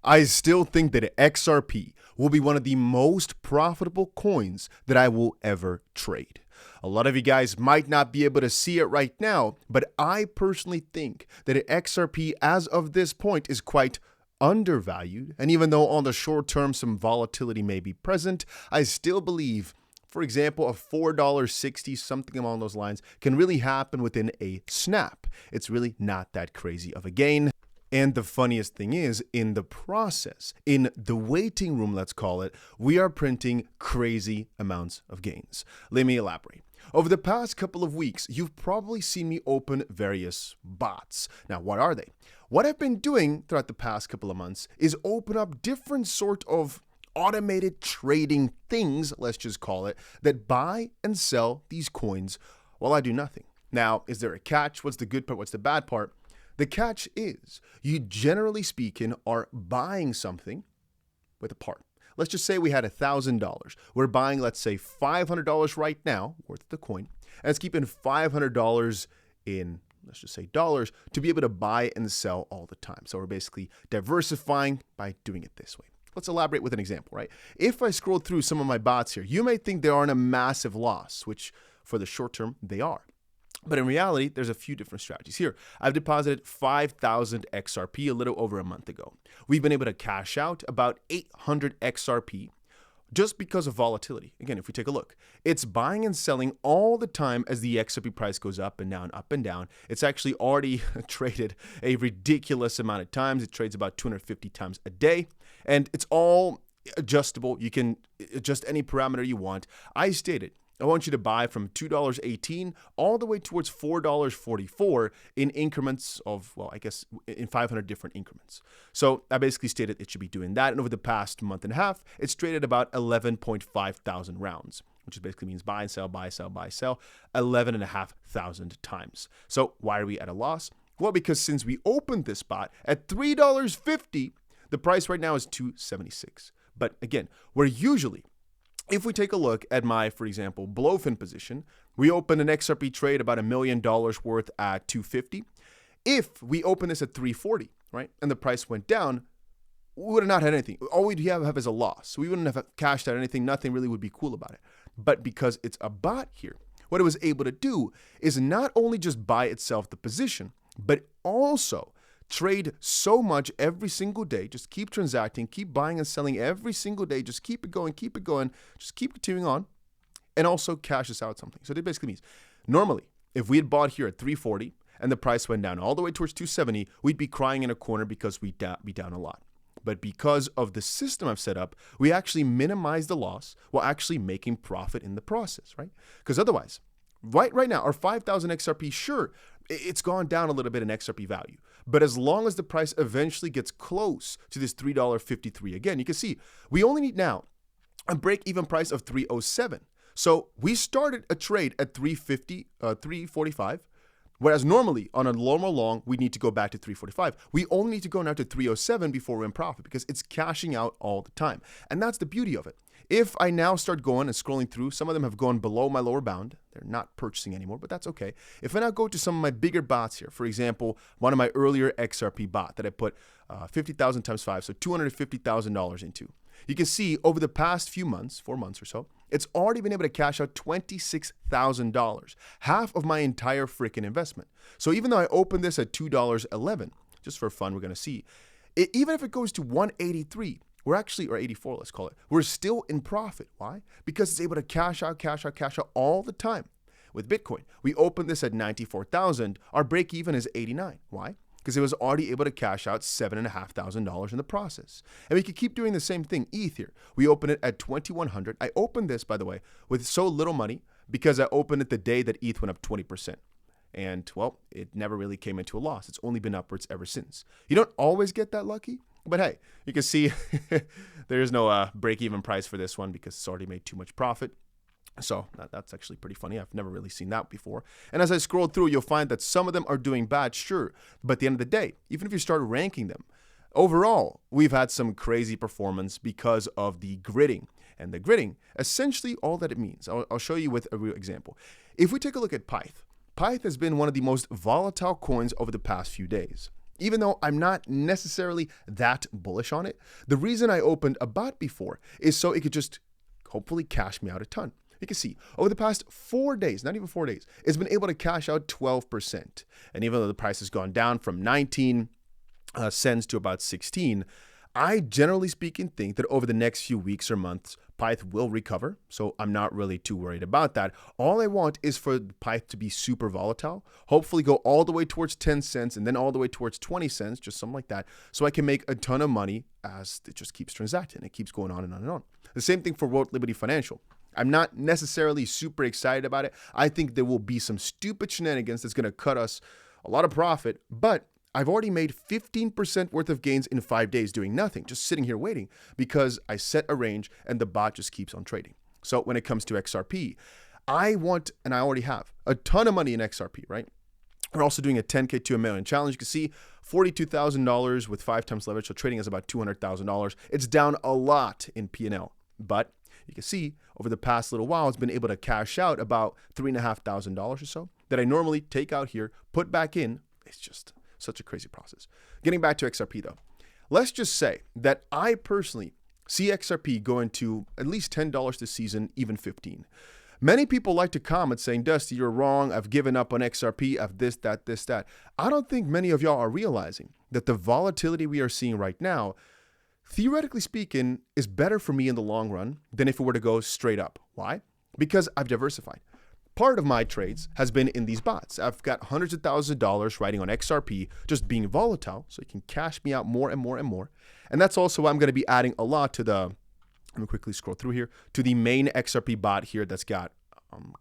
I still think that XRP will be one of the most profitable coins that I will ever trade. A lot of you guys might not be able to see it right now, but I personally think that XRP as of this point is quite undervalued. And even though on the short term some volatility may be present, I still believe, for example, a $4.60, something along those lines, can really happen within a snap. It's really not that crazy of a gain. And the funniest thing is, in the process, in the waiting room, let's call it, we are printing crazy amounts of gains. Let me elaborate. Over the past couple of weeks, you've probably seen me open various bots. Now, what are they? What I've been doing throughout the past couple of months is open up different sort of automated trading things, let's just call it, that buy and sell these coins while I do nothing. Now, is there a catch? What's the good part? What's the bad part? The catch is you generally speaking are buying something with a part. Let's just say we had $1,000. We're buying, let's say, $500 right now worth of the coin, and it's keeping $500 in, let's just say, dollars to be able to buy and sell all the time. So we're basically diversifying by doing it this way. Let's elaborate with an example, right? If I scroll through some of my bots here, you may think they are in a massive loss, which for the short term, they are. But in reality, there's a few different strategies here. I've deposited 5,000 XRP a little over a month ago. We've been able to cash out about 800 XRP just because of volatility. Again, if we take a look, it's buying and selling all the time as the XRP price goes up and down, up and down. It's actually already traded a ridiculous amount of times. It trades about 250 times a day, and it's all adjustable. You can adjust any parameter you want. I stated, I want you to buy from $2.18 all the way towards $4.44 in increments of, well, I guess in 500 different increments. So I basically stated it should be doing that. And over the past month and a half, it's traded about 11.5 thousand rounds, which basically means buy and sell, buy, sell, buy, sell, 11,500 times. So why are we at a loss? Well, because since we opened this spot at $3.50, the price right now is $2.76. But again, we're usually, if we take a look at my, for example, blowfin position, we opened an XRP trade about $1 million worth at $2.50. If we open this at $3.40, right, and the price went down, we would have not had anything. All we'd have is a loss. So we wouldn't have cashed out anything. Nothing really would be cool about it. But because it's a bot here, what it was able to do is not only just buy itself the position, but also trade so much every single day. Just keep transacting, keep buying and selling every single day. Just keep it going, just keep continuing on, and also cash us out something. So that basically means normally, if we had bought here at $3.40 and the price went down all the way towards $2.70, we'd be crying in a corner because we'd be down a lot. But because of the system I've set up, we actually minimize the loss while actually making profit in the process, right? Because otherwise, right now, our 5,000 XRP, sure, it's gone down a little bit in XRP value. But as long as the price eventually gets close to this $3.53, again, you can see we only need now a break-even price of $3.07. So we started a trade at $3.45, whereas normally on a normal long, we need to go back to $3.45. We only need to go now to $3.07 before we're in profit because it's cashing out all the time. And that's the beauty of it. If I now start going and scrolling through, some of them have gone below my lower bound. They're not purchasing anymore, but that's okay. If I now go to some of my bigger bots here, for example, one of my earlier XRP bot that I put 50,000 times 5, so $250,000 into, you can see over the past few months, 4 months or so, it's already been able to cash out $26,000, half of my entire freaking investment. So even though I opened this at $2.11, just for fun, we're going to see, even if it goes to $1.83, we're actually, or 84, let's call it, we're still in profit. Why? Because it's able to cash out all the time. With Bitcoin, we opened this at 94,000. Our break even is 89. Why? Because it was already able to cash out $7,500 in the process. And we could keep doing the same thing. ETH here, we opened it at 2,100. I opened this, by the way, with so little money because I opened it the day that ETH went up 20%. And, well, it never really came into a loss. It's only been upwards ever since. You don't always get that lucky. But hey, you can see there is no break-even price for this one because it's already made too much profit. So that's actually pretty funny. I've never really seen that before. And as I scroll through, you'll find that some of them are doing bad, sure. But at the end of the day, even if you start ranking them, overall, we've had some crazy performance because of the gridding. And the gridding, essentially all that it means. I'll show you with a real example. If we take a look at 𝗏 has been one of the most volatile coins over the past few days. even though I'm not necessarily that bullish on it. The reason I opened a bot before is so it could just hopefully cash me out a ton. You can see over the past 4 days, not even 4 days, it's been able to cash out 12%. And even though the price has gone down from 19 cents to about 16, I generally speaking think that over the next few weeks or months, 𝗏 will recover. So I'm not really too worried about that. All I want is for 𝗏 to be super volatile, hopefully go all the way towards 10 cents and then all the way towards 20 cents, just something like that. So I can make a ton of money as it just keeps transacting. It keeps going on and on and on. The same thing for World Liberty Financial. I'm not necessarily super excited about it. I think there will be some stupid shenanigans that's going to cut us a lot of profit, but I've already made 15% worth of gains in 5 days doing nothing, just sitting here waiting because I set a range and the bot just keeps on trading. So when it comes to XRP, I want, and I already have, a ton of money in XRP, right? We're also doing a 10K to $1 million challenge. You can see $42,000 with 5 times leverage, so trading is about $200,000. It's down a lot in P&L, but you can see over the past little while, it's been able to cash out about $3,500 or so that I normally take out here, put back in. It's just such a crazy process. Getting back to XRP though, let's just say that I personally see XRP going to at least $10 this season, even 15. Many people like to comment saying, Dusty, you're wrong. I've given up on XRP. I've this, that. I don't think many of y'all are realizing that the volatility we are seeing right now, theoretically speaking, is better for me in the long run than if it were to go straight up. Why? Because I've diversified. Part of my trades has been in these bots. I've got hundreds of thousands of dollars riding on XRP, just being volatile, so it can cash me out more and more and more. And that's also why I'm going to be adding a lot to the, let me quickly scroll through here, to the main XRP bot here that's got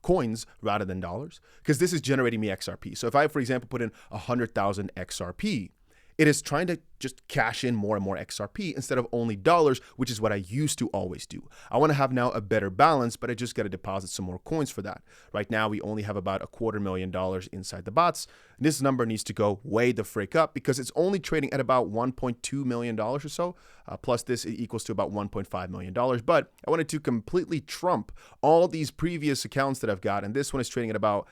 coins rather than dollars, because this is generating me XRP. So if I, for example, put in 100,000 XRP, it is trying to just cash in more and more XRP instead of only dollars, which is what I used to always do. I want to have now a better balance, but I just got to deposit some more coins for that. Right now, we only have about $250,000 inside the bots. This number needs to go way the frick up because it's only trading at about $1.2 million or so. Plus this equals to about $1.5 million. But I wanted to completely trump all these previous accounts that I've got. And this one is trading at about,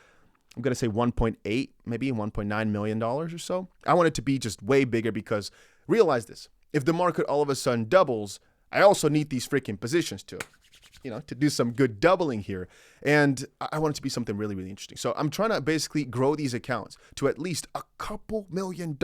I'm going to say 1.8, maybe $1.9 million or so. I want it to be just way bigger because realize this. If the market all of a sudden doubles, I also need these freaking positions to do some good doubling here. And I want it to be something really, really interesting. So I'm trying to basically grow these accounts to at least a couple $1 million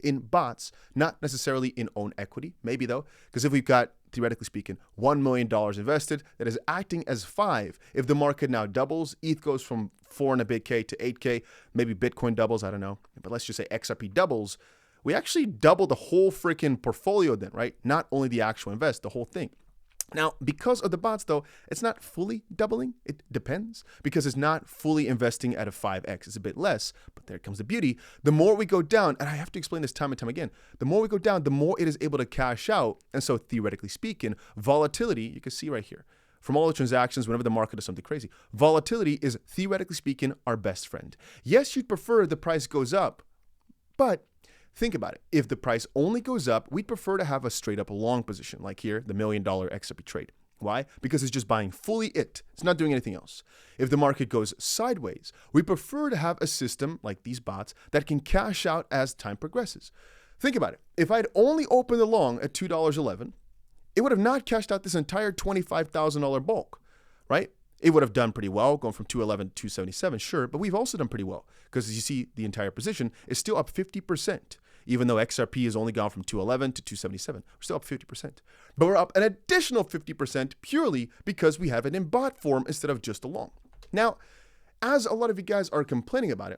in bots, not necessarily in own equity, maybe though, because if we've got, theoretically speaking, $1 million invested that is acting as 5. If the market now doubles, ETH goes from 4 and a bit K to 8K, maybe Bitcoin doubles, I don't know. But let's just say XRP doubles. We actually double the whole freaking portfolio then, right? Not only the actual invest, the whole thing. Now, because of the bots, though, it's not fully doubling. It depends because it's not fully investing at a 5x. It's a bit less, but there comes the beauty. The more we go down, and I have to explain this time and time again, the more we go down, the more it is able to cash out. And so theoretically speaking, volatility, you can see right here, from all the transactions, whenever the market does something crazy, volatility is theoretically speaking our best friend. Yes, you'd prefer the price goes up, but think about it. If the price only goes up, we'd prefer to have a straight up long position, like here, the $1 million XRP trade. Why? Because it's just buying fully it. It's not doing anything else. If the market goes sideways, we prefer to have a system like these bots that can cash out as time progresses. Think about it. If I'd only opened the long at $2.11, it would have not cashed out this entire $25,000 bulk, right? It would have done pretty well, going from 211 to 277, sure, but we've also done pretty well because as you see, the entire position is still up 50%, even though XRP has only gone from 211 to 277. We're still up 50%. But we're up an additional 50% purely because we have it in bot form instead of just a long. Now, as a lot of you guys are complaining about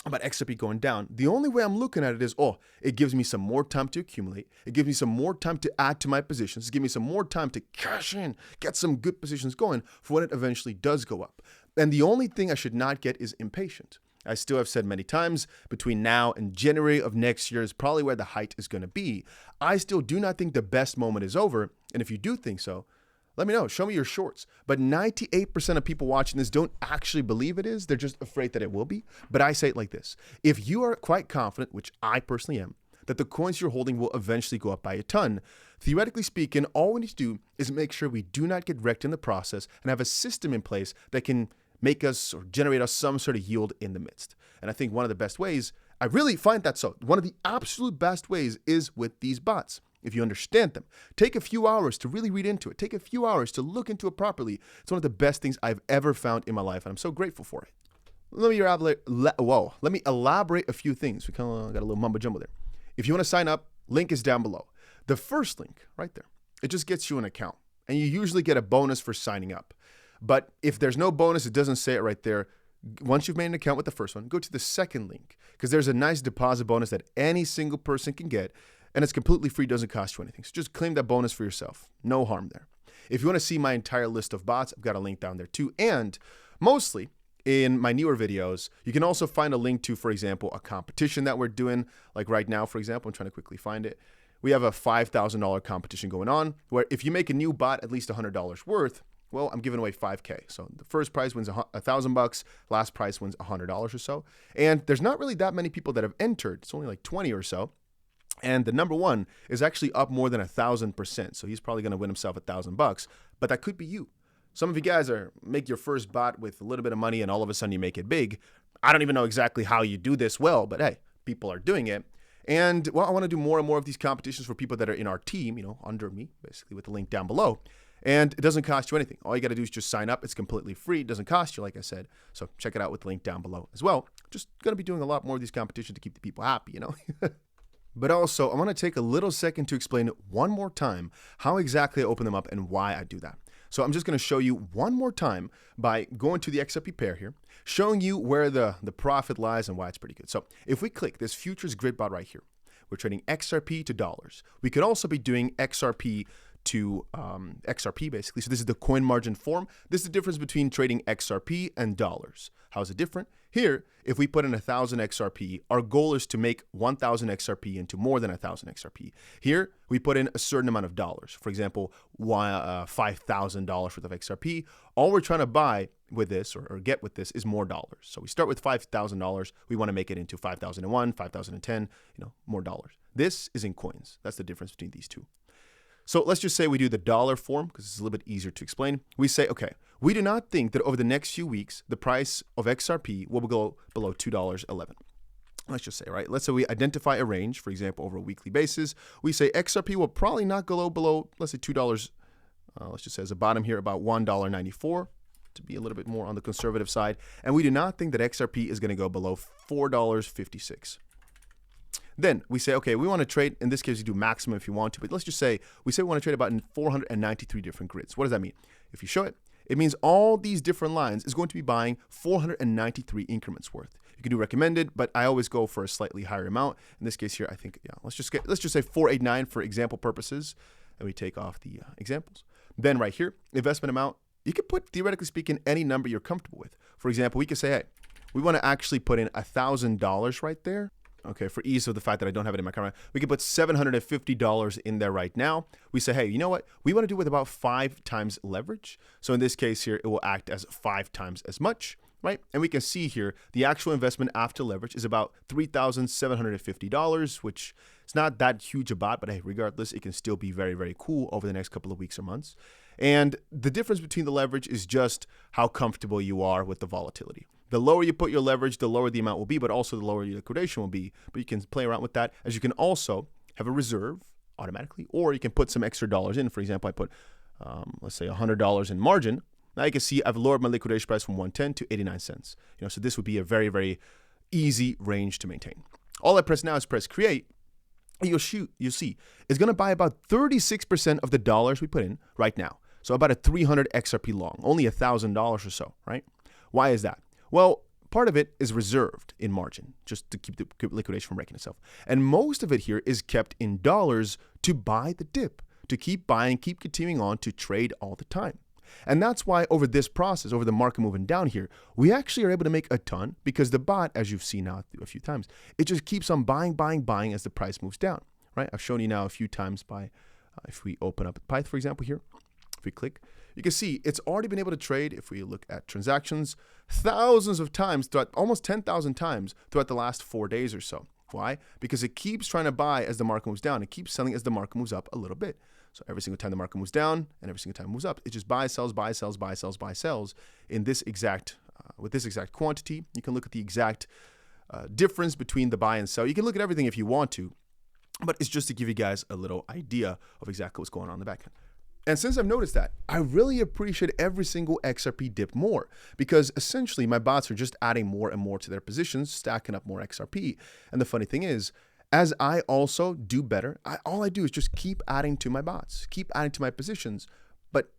XRP going down, the only way I'm looking at it is, it gives me some more time to accumulate. It gives me some more time to add to my positions. It gives me some more time to cash in, get some good positions going for when it eventually does go up. And the only thing I should not get is impatient. I still have said many times, between now and January of next year is probably where the height is going to be. I still do not think the best moment is over. And if you do think so, let me know. Show me your shorts. But 98% of people watching this don't actually believe it is. They're just afraid that it will be. But I say it like this. If you are quite confident, which I personally am, that the coins you're holding will eventually go up by a ton, theoretically speaking, all we need to do is make sure we do not get wrecked in the process and have a system in place that can make us or generate us some sort of yield in the midst. And I think one of the best ways, I really find that so. One of the absolute best ways is with these bots. If you understand them, take a few hours to really read into it. Take a few hours to look into it properly. It's one of the best things I've ever found in my life, and I'm so grateful for it. Let me elaborate a few things. We kind of got a little mumbo jumbo there. If you want to sign up, link is down below. The first link right there, it just gets you an account, and you usually get a bonus for signing up. But if there's no bonus, it doesn't say it right there. Once you've made an account with the first one, go to the second link, because there's a nice deposit bonus that any single person can get, and it's completely free, doesn't cost you anything. So just claim that bonus for yourself. No harm there. If you want to see my entire list of bots, I've got a link down there too. And mostly in my newer videos, you can also find a link to, for example, a competition that we're doing. Like right now, for example, I'm trying to quickly find it. We have a $5,000 competition going on where if you make a new bot at least $100 worth, well, I'm giving away 5K. So the first prize wins $1,000, last prize wins $100 or so. And there's not really that many people that have entered. It's only like 20 or so. And the number one is actually up more than 1,000%. So he's probably going to win himself $1,000, but that could be you. Some of you guys make your first bot with a little bit of money and all of a sudden you make it big. I don't even know exactly how you do this well, but hey, people are doing it. And well, I want to do more and more of these competitions for people that are in our team, you know, under me, basically with the link down below. And it doesn't cost you anything. All you got to do is just sign up. It's completely free. It doesn't cost you, like I said. So check it out with the link down below as well. Just going to be doing a lot more of these competitions to keep the people happy, you know. But also, I want to take a little second to explain one more time how exactly I open them up and why I do that. So I'm just going to show you one more time by going to the XRP pair here, showing you where the profit lies and why it's pretty good. So if we click this futures grid bot right here, we're trading XRP to dollars. We could also be doing XRP to XRP basically. So this is the coin margin form. This is the difference between trading XRP and dollars. How is it different? Here, if we put in 1,000 XRP, our goal is to make 1,000 XRP into more than 1,000 XRP. Here, we put in a certain amount of dollars. For example, $5,000 worth of XRP. All we're trying to buy with this or get with this is more dollars. So we start with $5,000. We want to make it into 5,001, 5,010, more dollars. This is in coins. That's the difference between these two. So let's just say we do the dollar form because it's a little bit easier to explain. We say, okay, we do not think that over the next few weeks, the price of XRP will go below $2.11. Let's just say, right? Let's say we identify a range, for example, over a weekly basis. We say XRP will probably not go below, let's say $2. Let's just say as a bottom here, about $1.94 to be a little bit more on the conservative side. And we do not think that XRP is going to go below $4.56. Then we say, okay, we want to trade, in this case, you do maximum if you want to, but let's just say, we say we want to trade about in 493 different grids. What does that mean? If you show it, it means all these different lines is going to be buying 493 increments worth. You can do recommended, but I always go for a slightly higher amount. In this case here, I think, yeah, let's just say 489 for example purposes, and we take off the examples. Then right here, investment amount, you could put, theoretically speaking, any number you're comfortable with. For example, we could say, hey, we want to actually put in $1,000 right there. Okay, for ease of the fact that I don't have it in my camera, we can put $750 in there right now. We say, hey, you know what? We want to do with about 5 times leverage. So in this case here, it will act as 5 times as much, right? And we can see here, the actual investment after leverage is about $3,750, which is not that huge a bot, but hey, regardless, it can still be very, very cool over the next couple of weeks or months. And the difference between the leverage is just how comfortable you are with the volatility. The lower you put your leverage, the lower the amount will be, but also the lower your liquidation will be. But you can play around with that, as you can also have a reserve automatically, or you can put some extra dollars in. For example, I put, let's say $100 in margin. Now you can see I've lowered my liquidation price from 110 to 89 cents. So this would be a very, very easy range to maintain. All I press now is press create. You'll see it's going to buy about 36% of the dollars we put in right now. So about a 300 XRP long, only $1,000 or so, right? Why is that? Well, part of it is reserved in margin, just to keep the liquidation from breaking itself. And most of it here is kept in dollars to buy the dip, to keep buying, keep continuing on to trade all the time. And that's why over this process, over the market moving down here, we actually are able to make a ton because the bot, as you've seen now a few times, it just keeps on buying as the price moves down, right? I've shown you now a few times by, if we open up Pyth, for example, here, if we click, you can see it's already been able to trade, if we look at transactions, thousands of times, almost 10,000 times throughout the last 4 days or so. Why? Because it keeps trying to buy as the market moves down. It keeps selling as the market moves up a little bit. So every single time the market moves down and every single time it moves up, it just buys, sells, buys, sells, buys, sells, buys, sells in this exact, with this exact quantity. You can look at the exact difference between the buy and sell. You can look at everything if you want to, but it's just to give you guys a little idea of exactly what's going on in the back end. And since I've noticed that, I really appreciate every single XRP dip more, because essentially my bots are just adding more and more to their positions, stacking up more XRP. And the funny thing is, as I also do better, all I do is just keep adding to my bots, keep adding to my positions. But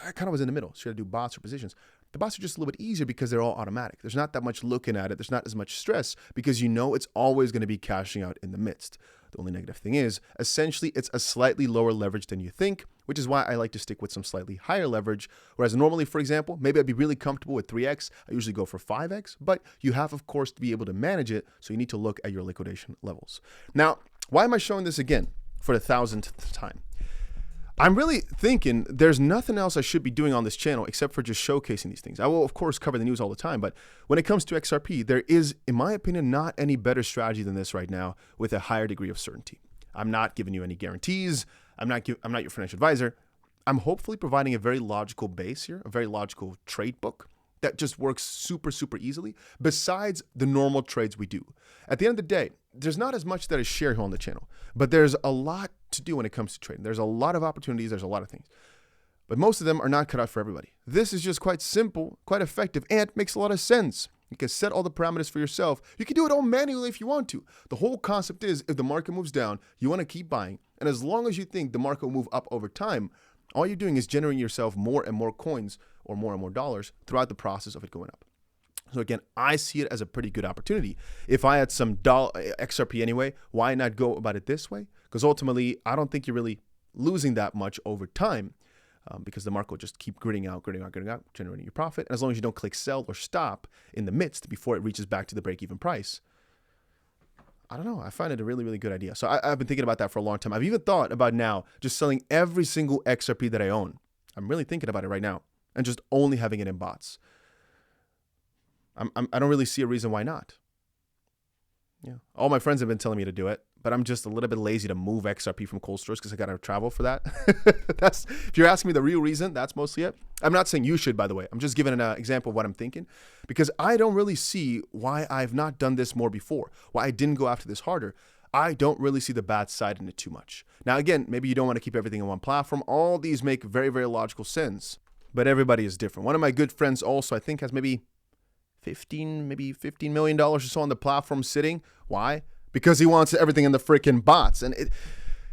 I kind of was in the middle. Should I do bots or positions? The bots are just a little bit easier because they're all automatic. There's not that much looking at it. There's not as much stress because you know it's always going to be cashing out in the midst. The only negative thing is, essentially, it's a slightly lower leverage than you think, which is why I like to stick with some slightly higher leverage. Whereas normally, for example, maybe I'd be really comfortable with 3x. I usually go for 5x, but you have, of course, to be able to manage it. So you need to look at your liquidation levels. Now, why am I showing this again for the 1000th time? I'm really thinking there's nothing else I should be doing on this channel except for just showcasing these things. I will, of course, cover the news all the time, but when it comes to XRP, there is, in my opinion, not any better strategy than this right now with a higher degree of certainty. I'm not giving you any guarantees. I'm not your financial advisor. I'm hopefully providing a very logical base here, a very logical trade book that just works super, super easily besides the normal trades we do. At the end of the day, there's not as much that I share here on the channel, but there's a lot to do when it comes to trading. There's a lot of opportunities. There's a lot of things, but most of them are not cut out for everybody. This is just quite simple, quite effective, and makes a lot of sense. You can set all the parameters for yourself. You can do it all manually if you want to. The whole concept is if the market moves down, you want to keep buying. And as long as you think the market will move up over time, all you're doing is generating yourself more and more coins or more dollars throughout the process of it going up. So again, I see it as a pretty good opportunity. If I had some XRP anyway, why not go about it this way? Because ultimately, I don't think you're really losing that much over time because the market will just keep gritting out, generating your profit. And as long as you don't click sell or stop in the midst before it reaches back to the break-even price, I don't know. I find it a really, really good idea. So I've been thinking about that for a long time. I've even thought about now just selling every single XRP that I own. I'm really thinking about it right now and just only having it in bots. I don't really see a reason why not. Yeah, all my friends have been telling me to do it, but I'm just a little bit lazy to move XRP from cold storage because I got to travel for that. If you're asking me the real reason, that's mostly it. I'm not saying you should, by the way. I'm just giving an example of what I'm thinking because I don't really see why I've not done this more before, why I didn't go after this harder. I don't really see the bad side in it too much. Now, again, maybe you don't want to keep everything in one platform. All these make very, very logical sense, but everybody is different. One of my good friends also, I think, has maybe $15 million or so on the platform sitting. Why? Because he wants everything in the freaking bots. And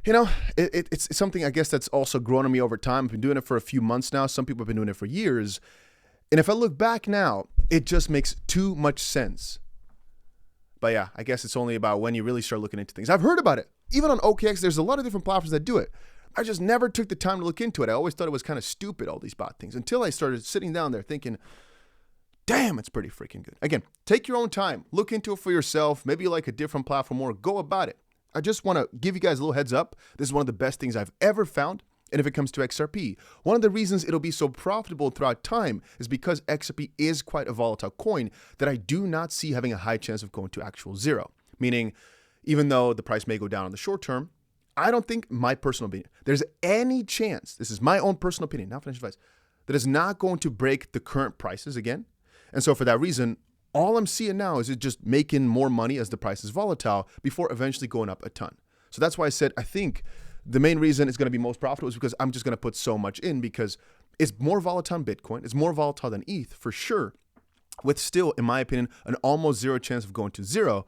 it's something I guess that's also grown on me over time. I've been doing it for a few months now. Some people have been doing it for years. And if I look back now, it just makes too much sense. But yeah, I guess it's only about when you really start looking into things. I've heard about it. Even on OKX, there's a lot of different platforms that do it. I just never took the time to look into it. I always thought it was kind of stupid, all these bot things, until I started sitting down there thinking, damn, it's pretty freaking good. Again, take your own time. Look into it for yourself. Maybe you like a different platform or go about it. I just want to give you guys a little heads up. This is one of the best things I've ever found. And if it comes to XRP, one of the reasons it'll be so profitable throughout time is because XRP is quite a volatile coin that I do not see having a high chance of going to actual zero. Meaning, even though the price may go down in the short term, I don't think, my personal opinion, there's any chance, this is my own personal opinion, not financial advice, that it's not going to break the current prices again. And so for that reason, all I'm seeing now is it just making more money as the price is volatile before eventually going up a ton. So that's why I said I think the main reason it's going to be most profitable is because I'm just going to put so much in because it's more volatile than Bitcoin. It's more volatile than ETH for sure, with still, in my opinion, an almost zero chance of going to zero.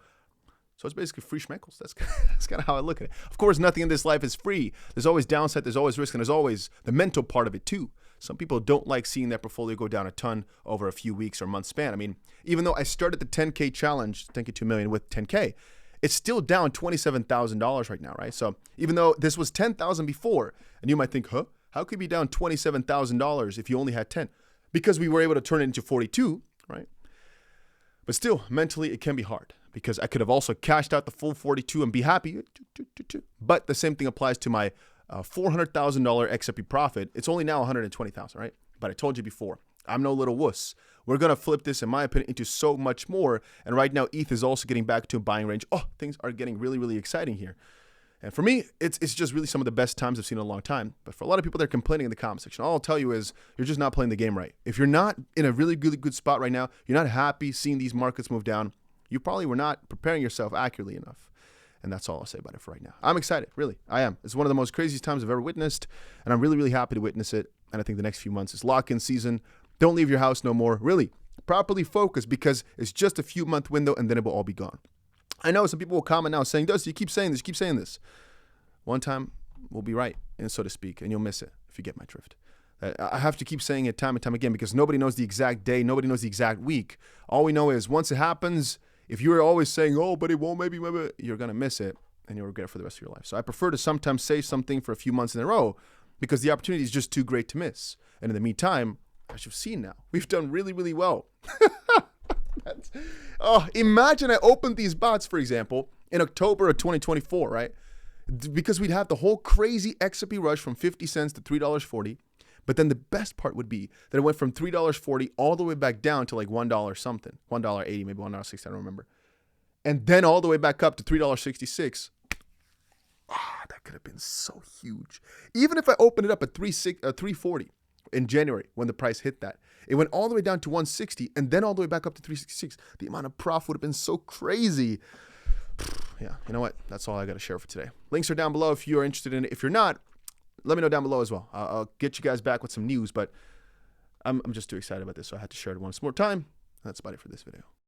So it's basically free schmeckles. That's kind of how I look at it. Of course, nothing in this life is free. There's always downside. There's always risk. And there's always the mental part of it too. Some people don't like seeing their portfolio go down a ton over a few weeks or month span. I mean, even though I started the 10K challenge, 10K 2 million with 10K, it's still down $27,000 right now, right? So even though this was 10,000 before, and you might think, huh, how could you be down $27,000 if you only had 10? Because we were able to turn it into 42, right? But still, mentally, it can be hard because I could have also cashed out the full 42 and be happy. But the same thing applies to my $400,000 XRP profit. It's only now 120,000, right? But I told you before, I'm no little wuss. We're going to flip this, in my opinion, into so much more. And right now, ETH is also getting back to a buying range. Oh, things are getting really, really exciting here. And for me, it's just really some of the best times I've seen in a long time. But for a lot of people, they're complaining in the comment section. All I'll tell you is you're just not playing the game right. If you're not in a really, really good spot right now, you're not happy seeing these markets move down, You probably were not preparing yourself accurately enough. And that's all I'll say about it for right now. I'm excited, really. I am. It's one of the most craziest times I've ever witnessed, and I'm really, really happy to witness it. And I think the next few months is lock-in season. Don't leave your house no more. Really, properly focus, because it's just a few month window and then it will all be gone. I know some people will comment now saying, Dusty, you keep saying this, you keep saying this. One time we'll be right, and so to speak, and you'll miss it if you get my drift. I have to keep saying it time and time again because nobody knows the exact day. Nobody knows the exact week. All we know is once it happens, if you're always saying, oh, but it won't, maybe, you're going to miss it and you'll regret it for the rest of your life. So I prefer to sometimes say something for a few months in a row because the opportunity is just too great to miss. And in the meantime, as you've seen now, we've done really, really well. Imagine I opened these bots, for example, in October of 2024, right? Because we'd have the whole crazy XRP rush from 50 cents to $3.40. But then the best part would be that it went from $3.40 all the way back down to like $1 something, $1.80, maybe $1.60, I don't remember. And then all the way back up to $3.66. That could have been so huge. Even if I opened it up at $3.40 in January when the price hit that, it went all the way down to $1.60 and then all the way back up to $3.66. The amount of profit would have been so crazy. Yeah, you know what? That's all I got to share for today. Links are down below if you are interested in it. If you're not, let me know down below as well. I'll get you guys back with some news, but I'm just too excited about this, so I had to share it once more time. That's about it for this video.